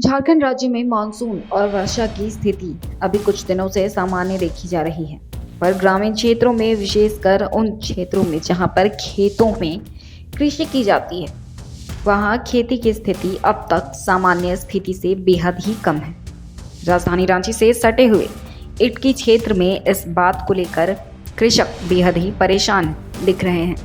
झारखंड राज्य में मानसून और वर्षा की स्थिति अभी कुछ दिनों से सामान्य देखी जा रही है, पर ग्रामीण क्षेत्रों में, विशेषकर उन क्षेत्रों में जहां पर खेतों में कृषि की जाती है, वहां खेती की स्थिति अब तक सामान्य स्थिति से बेहद ही कम है। राजधानी रांची से सटे हुए इटकी क्षेत्र में इस बात को लेकर कृषक बेहद ही परेशान दिख रहे हैं,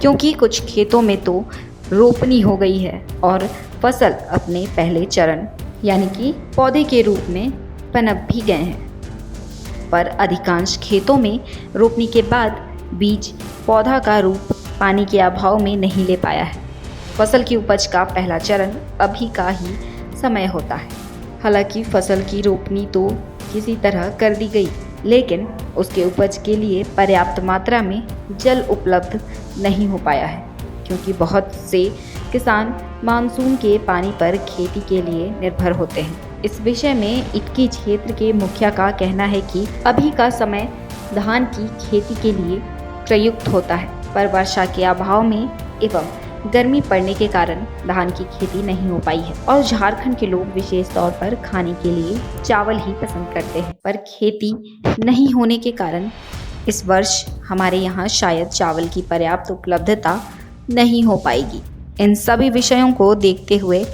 क्योंकि कुछ खेतों में तो रोपनी हो गई है और फसल अपने पहले चरण यानी कि पौधे के रूप में पनप भी गए हैं, पर अधिकांश खेतों में रोपनी के बाद बीज पौधा का रूप पानी के अभाव में नहीं ले पाया है। फसल की उपज का पहला चरण अभी का ही समय होता है। हालांकि फसल की रोपनी तो किसी तरह कर दी गई, लेकिन उसके उपज के लिए पर्याप्त मात्रा में जल उपलब्ध नहीं हो पाया है, क्योंकि बहुत से किसान मानसून के पानी पर खेती के लिए निर्भर होते हैं। इस विषय में इटकी क्षेत्र के मुखिया का कहना है कि अभी का समय धान की खेती के लिए प्रयुक्त होता है, पर वर्षा के अभाव में एवं गर्मी पड़ने के कारण धान की खेती नहीं हो पाई है और झारखंड के लोग विशेष तौर पर खाने के लिए चावल ही पसंद करते हैं, पर खेती नहीं होने के कारण इस वर्ष हमारे यहाँ शायद चावल की पर्याप्त उपलब्धता नहीं हो पाएगी। इन सभी विषयों को देखते हुए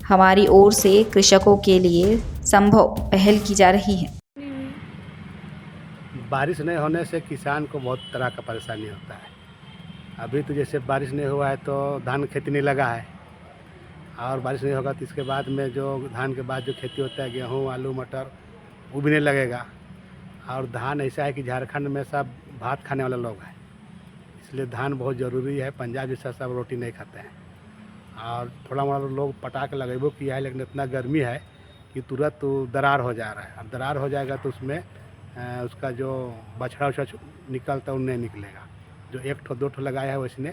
हमारी ओर से कृषकों के लिए संभव पहल की जा रही है। बारिश नहीं होने से किसान को बहुत तरह का परेशानी होता है। अभी तो जैसे बारिश नहीं हुआ है तो धान खेती नहीं लगा है, और बारिश नहीं होगा तो इसके बाद में जो धान के बाद जो खेती होता है, गेहूँ, आलू, मटर, वो भी नहीं लगेगा। और धान ऐसा है कि झारखंड में सब भात खाने वाले लोग हैं, इसलिए धान बहुत ज़रूरी है। पंजाब जैसा सब रोटी नहीं खाते हैं, और थोड़ा मोड़ा लोग पटाख लगेबो किया है, लेकिन इतना गर्मी है कि तुरंत तो दरार हो जा रहा है। अब दरार हो जाएगा तो उसमें उसका जो बछड़ा उछड़ा निकलता है वो नहीं निकलेगा। जो एक ठो दो ठो लगाया है वैसने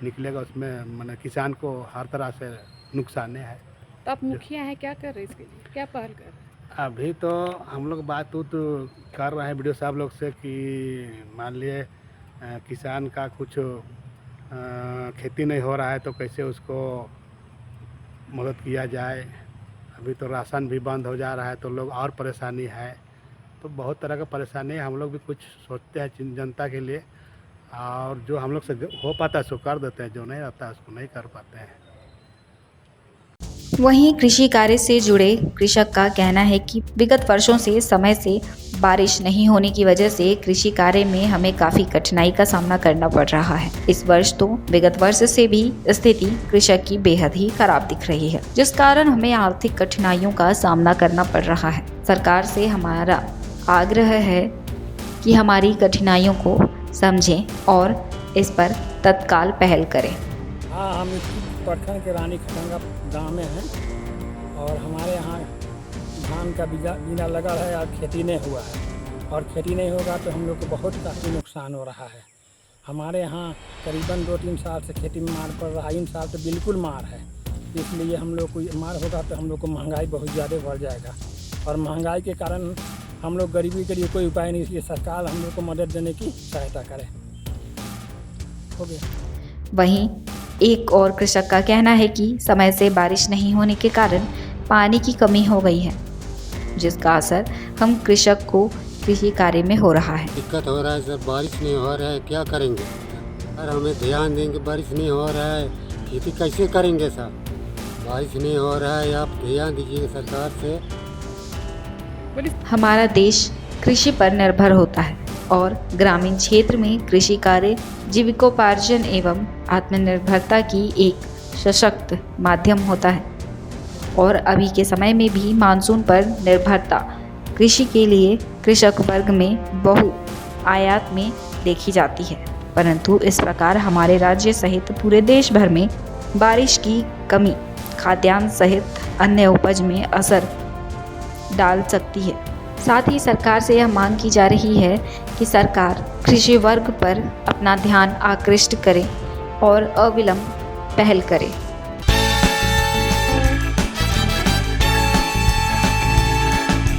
निकलेगा, उसमें मतलब किसान को हर तरह से नुकसान है। तो आप मुखिया हैं, क्या कर रहे हैं इसके लिए, क्या पहल कर रहे हैं? अभी तो हम लोग बात तो कर रहे हैं वीडियो साहब लोग से कि मान लिए किसान का कुछ खेती नहीं हो रहा है तो कैसे उसको मदद किया जाए। अभी तो राशन भी बंद हो जा रहा है तो लोग और परेशानी है, तो बहुत तरह का परेशानी है। हम लोग भी कुछ सोचते हैं जनता के लिए, और जो हम लोग से हो पाता है सो कर देते हैं, जो नहीं रहता है उसको नहीं कर पाते हैं। वहीं कृषि कार्य से जुड़े कृषक का कहना है कि विगत वर्षों से समय से बारिश नहीं होने की वजह से कृषि कार्य में हमें काफी कठिनाई का सामना करना पड़ रहा है। इस वर्ष तो विगत वर्ष से भी स्थिति कृषक की बेहद ही खराब दिख रही है, जिस कारण हमें आर्थिक कठिनाइयों का सामना करना पड़ रहा है। सरकार से हमारा आग्रह है कि हमारी कठिनाइयों को समझें और इस पर तत्काल पहल करें। हाँ, हम प्रखंड के रानी खटंगा गाँव में हैं, और हमारे यहाँ धान का बीना लगा है और खेती नहीं हुआ है, और खेती नहीं होगा तो हम लोग को बहुत काफ़ी नुकसान हो रहा है। हमारे यहाँ करीबन 2-3 साल से खेती में मार पड़ रहा है, इन साल तो बिल्कुल मार है। इसलिए हम लोग को मार होगा तो हम लोग को महंगाई बहुत ज़्यादा बढ़ जाएगा, और महंगाई के कारण हम लोग गरीबी के लिए कोई उपाय नहीं, इसलिए सरकार हम लोग को मदद देने की सहायता करे। हो गया। वहीं एक और कृषक का कहना है कि समय से बारिश नहीं होने के कारण पानी की कमी हो गई है, जिसका असर हम कृषक को कृषि कार्य में हो रहा है। दिक्कत हो रहा है सर, बारिश नहीं हो रहा है, क्या करेंगे सर? हमें ध्यान देंगे, बारिश नहीं हो रहा है, खेती कैसे करेंगे सर? बारिश नहीं हो रहा है, आप ध्यान दीजिए सरकार से। हमारा देश कृषि पर निर्भर होता है और ग्रामीण क्षेत्र में कृषि कार्य जीविकोपार्जन एवं आत्मनिर्भरता की एक सशक्त माध्यम होता है, और अभी के समय में भी मानसून पर निर्भरता कृषि के लिए कृषक वर्ग में बहु आयात में देखी जाती है। परंतु इस प्रकार हमारे राज्य सहित पूरे देश भर में बारिश की कमी खाद्यान्न सहित अन्य उपज में असर डाल सकती है। साथ ही सरकार से यह मांग की जा रही है कि सरकार कृषि वर्ग पर अपना ध्यान आकृष्ट करे और अविलंब पहल करे।